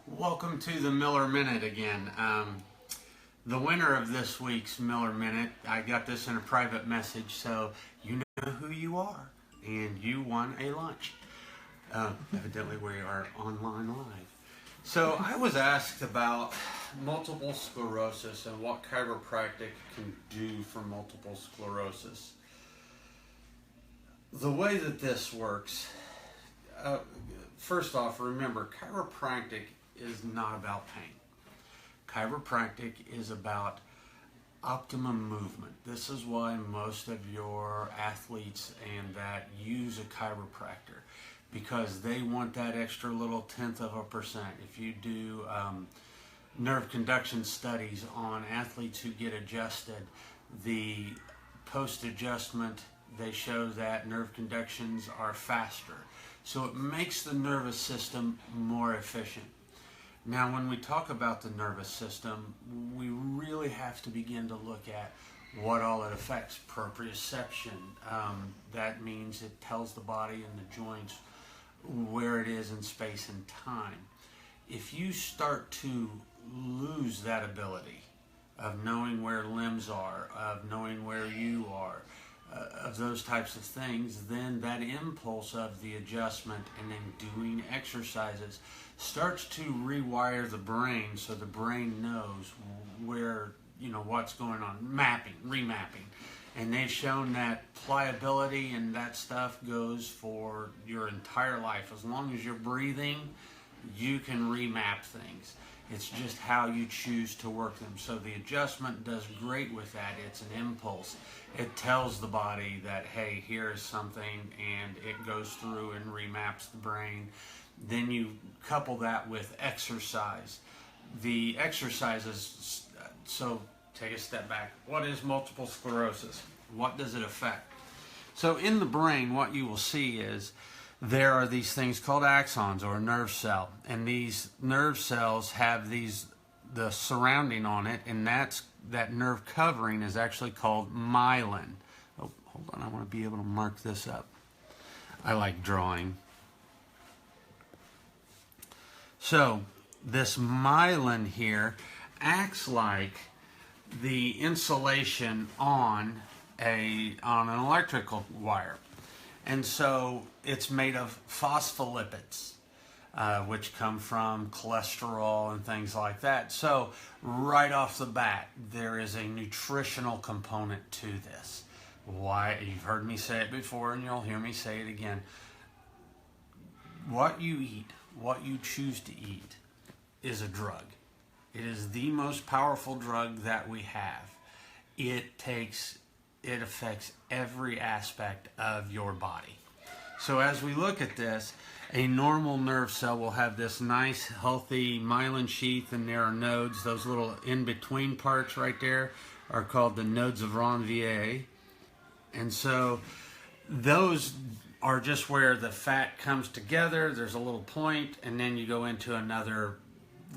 Welcome to the Miller Minute again. The winner of this week's Miller Minute, I got this in a private message, so you know who you are, and you won a lunch. Evidently, we are online live. So I was asked about multiple sclerosis and what chiropractic can do for multiple sclerosis. The way that this works, first off, remember, chiropractic is not about pain. Chiropractic is about optimum movement. This is why most of your athletes and that use a chiropractor, because they want that extra little 0.1%. If you do nerve conduction studies on athletes who get adjusted, the post-adjustment, they show that nerve conductions are faster. So it makes the nervous system more efficient. Now, when we talk about the nervous system, we really have to begin to look at what all it affects. Proprioception, that means it tells the body and the joints where it is in space and time. If you start to lose that ability of knowing where limbs are, of knowing where you are, of those types of things, then that impulse of the adjustment and then doing exercises starts to rewire the brain, so the brain knows where, what's going on. Remapping. And they've shown that pliability and that stuff goes for your entire life. As long as you're breathing, you can remap things. It's just how you choose to work them. So the adjustment does great with that. It's an impulse. It tells the body that, hey, here is something, and it goes through and remaps the brain. Then you couple that with exercise. The exercises, so take a step back. What is multiple sclerosis? What does it affect? So in the brain, what you will see is there are these things called axons, or a nerve cell, and these nerve cells have the surrounding on it, and that nerve covering is actually called myelin. Oh, hold on, I want to be able to mark this up. I like drawing. So this myelin here acts like the insulation on an electrical wire. And so it's made of phospholipids, which come from cholesterol and things like that. So right off the bat, there is a nutritional component to this. Why? You've heard me say it before, and you'll hear me say it again. What you eat, what you choose to eat, is a drug. It is the most powerful drug that we have. It affects every aspect of your body. So as we look at this, a normal nerve cell will have this nice, healthy myelin sheath, and there are nodes. Those little in-between parts right there are called the nodes of Ranvier. And so those are just where the fat comes together. There's a little point, and then you go into another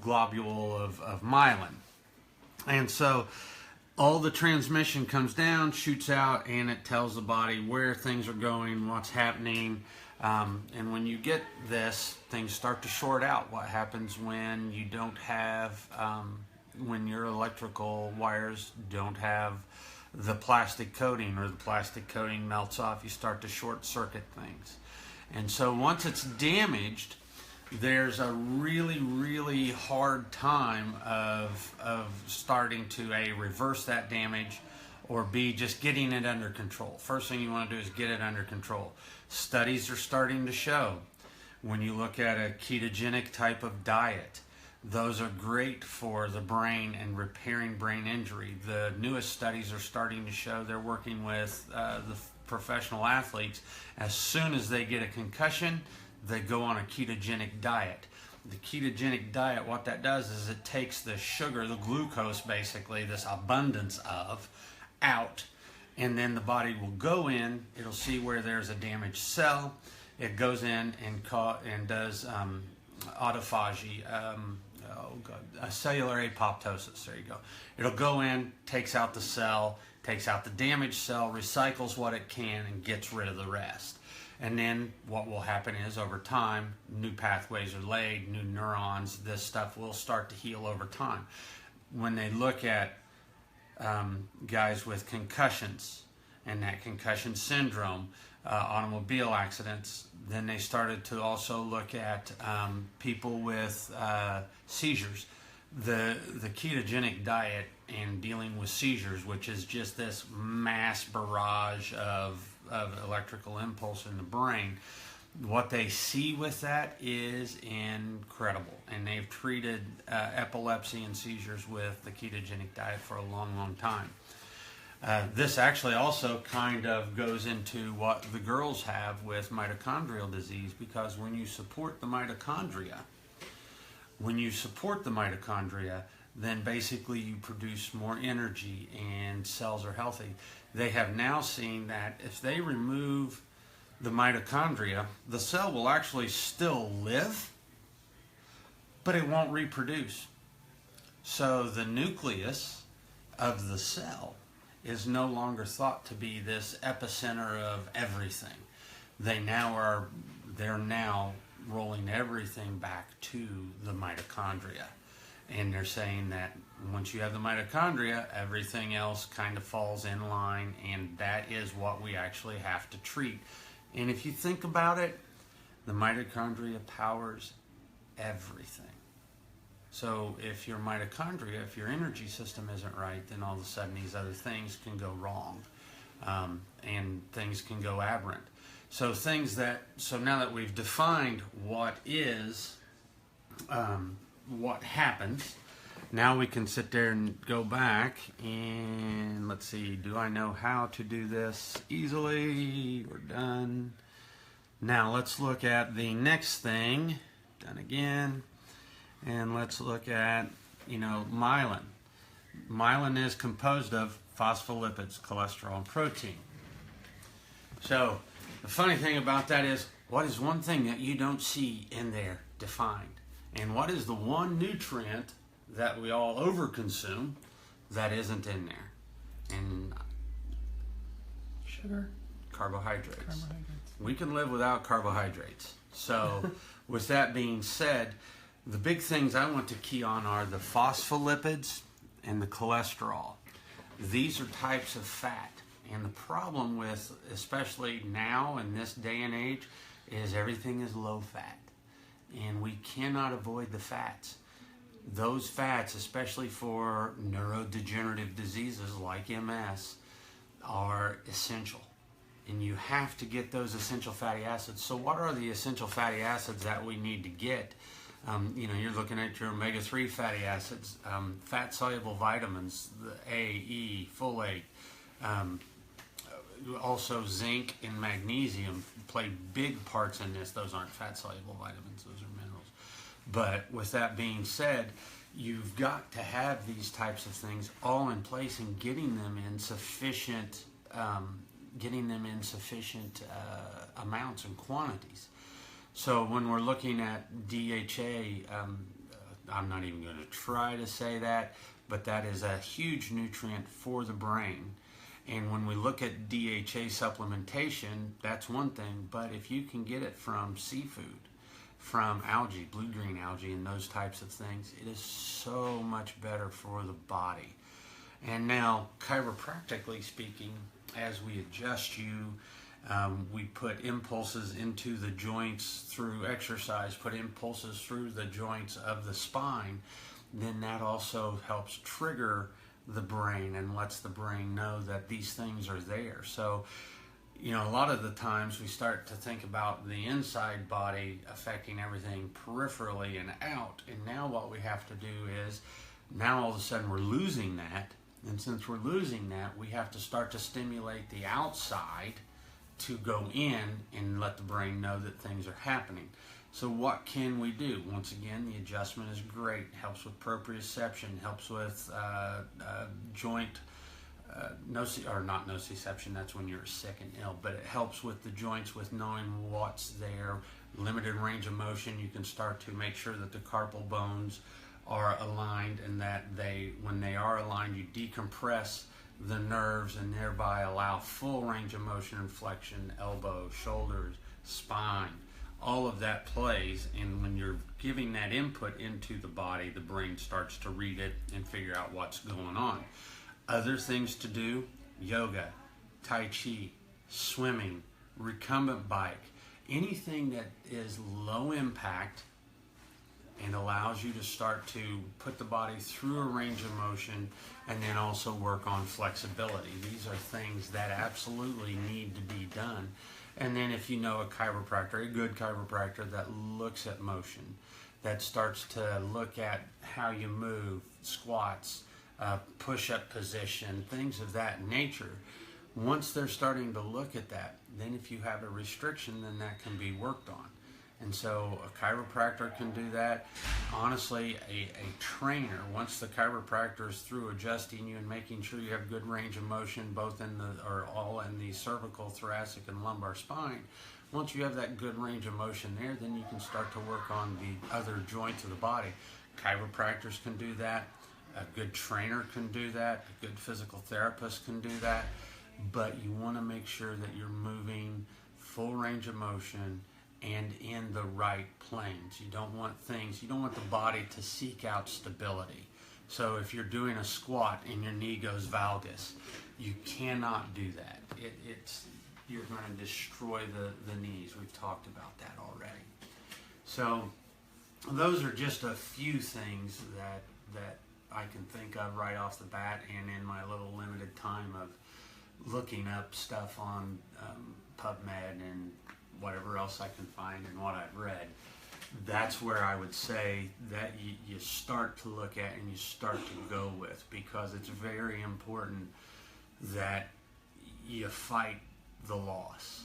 globule of myelin. And so all the transmission comes down, shoots out, and it tells the body where things are going, what's happening. And when you get this, things start to short out. What happens when you don't have, when your electrical wires don't have the plastic coating, or the plastic coating melts off, you start to short circuit things. And so once it's damaged, there's a really, really hard time of starting to A, reverse that damage, or B, just getting it under control. First thing you want to do is get it under control. Studies are starting to show, when you look at a ketogenic type of diet, those are great for the brain and repairing brain injury. The newest studies are starting to show, they're working with the professional athletes. As soon as they get a concussion, they go on a ketogenic diet. The ketogenic diet, what that does is it takes the sugar, the glucose basically, this abundance of, out, and then the body will go in, it'll see where there's a damaged cell, it goes in and does autophagy, cellular apoptosis, there you go. It'll go in, takes out the cell, takes out the damaged cell, recycles what it can, and gets rid of the rest. And then what will happen is over time, new pathways are laid, new neurons, this stuff will start to heal over time. When they look at guys with concussions and that concussion syndrome, automobile accidents, then they started to also look at people with seizures. The ketogenic diet and dealing with seizures, which is just this mass barrage of electrical impulse in the brain, what they see with that is incredible. And they've treated epilepsy and seizures with the ketogenic diet for a long, long time. This actually also kind of goes into what the girls have with mitochondrial disease, because when you support the mitochondria, then basically you produce more energy and cells are healthy. They have now seen that if they remove the mitochondria, the cell will actually still live, but it won't reproduce. So the nucleus of the cell is no longer thought to be this epicenter of everything. They're now rolling everything back to the mitochondria. And they're saying that once you have the mitochondria, everything else kind of falls in line, and that is what we actually have to treat. And if you think about it, the mitochondria powers everything. So if your mitochondria, if your energy system isn't right, then all of a sudden these other things can go wrong, and things can go aberrant. So now that we've defined what is, what happens, now we can sit there and go back and let's see, do I know how to do this easily? We're done. Now let's look at the next thing. Done again. And let's look at, myelin. Myelin is composed of phospholipids, cholesterol, and protein. So the funny thing about that is, what is one thing that you don't see in there defined? And what is the one nutrient that we all overconsume that isn't in there? And sugar. Carbohydrates. We can live without carbohydrates. So with that being said, the big things I want to key on are the phospholipids and the cholesterol. These are types of fat. And the problem with, especially now in this day and age, is everything is low fat. And we cannot avoid the fats. Those fats, especially for neurodegenerative diseases like MS, are essential. And you have to get those essential fatty acids. So what are the essential fatty acids that we need to get? You're looking at your omega-3 fatty acids, fat-soluble vitamins, the A, E, folate, also zinc and magnesium play big parts in this. Those aren't fat-soluble vitamins, those are minerals. But with that being said, you've got to have these types of things all in place and getting them in sufficient amounts and quantities. So when we're looking at DHA, I'm not even going to try to say that, but that is a huge nutrient for the brain. And when we look at DHA supplementation, that's one thing, but if you can get it from seafood, from algae, blue-green algae, and those types of things, it is so much better for the body. And now, chiropractically speaking, as we adjust you, we put impulses into the joints through exercise, put impulses through the joints of the spine, then that also helps trigger the brain and lets the brain know that these things are there. So, a lot of the times we start to think about the inside body affecting everything peripherally and out. And now what we have to do is, now all of a sudden we're losing that. And since we're losing that, we have to start to stimulate the outside to go in and let the brain know that things are happening. So what can we do? Once again, the adjustment is great. Helps with proprioception, helps with joint nociception, that's when you're sick and ill, but it helps with the joints with knowing what's there. Limited range of motion, you can start to make sure that the carpal bones are aligned, and that when they are aligned, you decompress the nerves and thereby allow full range of motion and flexion, elbows, shoulders, spine, all of that plays. And when you're giving that input into the body, the brain starts to read it and figure out what's going on. Other things to do: yoga, tai chi, swimming, recumbent bike, anything that is low impact and allows you to start to put the body through a range of motion, and then also work on flexibility. These are things that absolutely need to be done. And then if you know a chiropractor, a good chiropractor that looks at motion, that starts to look at how you move, squats, push-up position, things of that nature. Once they're starting to look at that, then if you have a restriction, then that can be worked on. And so a chiropractor can do that. Honestly, a trainer, once the chiropractor is through adjusting you and making sure you have good range of motion, both in the, or all in the cervical, thoracic, and lumbar spine, once you have that good range of motion there, then you can start to work on the other joints of the body. Chiropractors can do that. A good trainer can do that. A good physical therapist can do that. But you want to make sure that you're moving full range of motion and in the right planes. You don't want the body to seek out stability. So if you're doing a squat and your knee goes valgus, you cannot do that. You're going to destroy the knees. We've talked about that already. So those are just a few things that I can think of right off the bat, and in my little limited time of looking up stuff on PubMed and whatever else I can find and what I've read. That's where I would say that you start to look at and you start to go with, because it's very important that you fight the loss.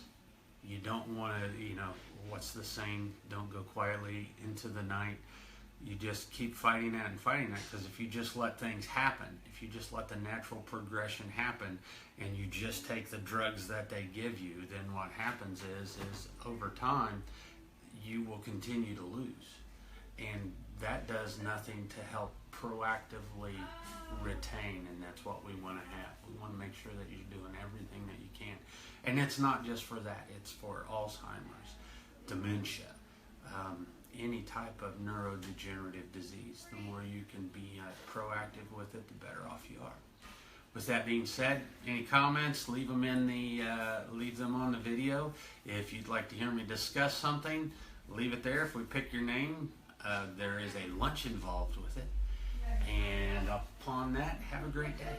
You don't want to, what's the saying? Don't go quietly into the night. You just keep fighting that and fighting that, because if you just let things happen, if you just let the natural progression happen and you just take the drugs that they give you, then what happens is over time you will continue to lose. And that does nothing to help proactively retain, and that's what we want to have. We want to make sure that you're doing everything that you can. And it's not just for that, it's for Alzheimer's, dementia, any type of neurodegenerative disease. The more you can be proactive with it, the better off you are. With that being said, any comments, leave them on the video. If you'd like to hear me discuss something, leave it there. If we pick your name, there is a lunch involved with it. And upon that, have a great day.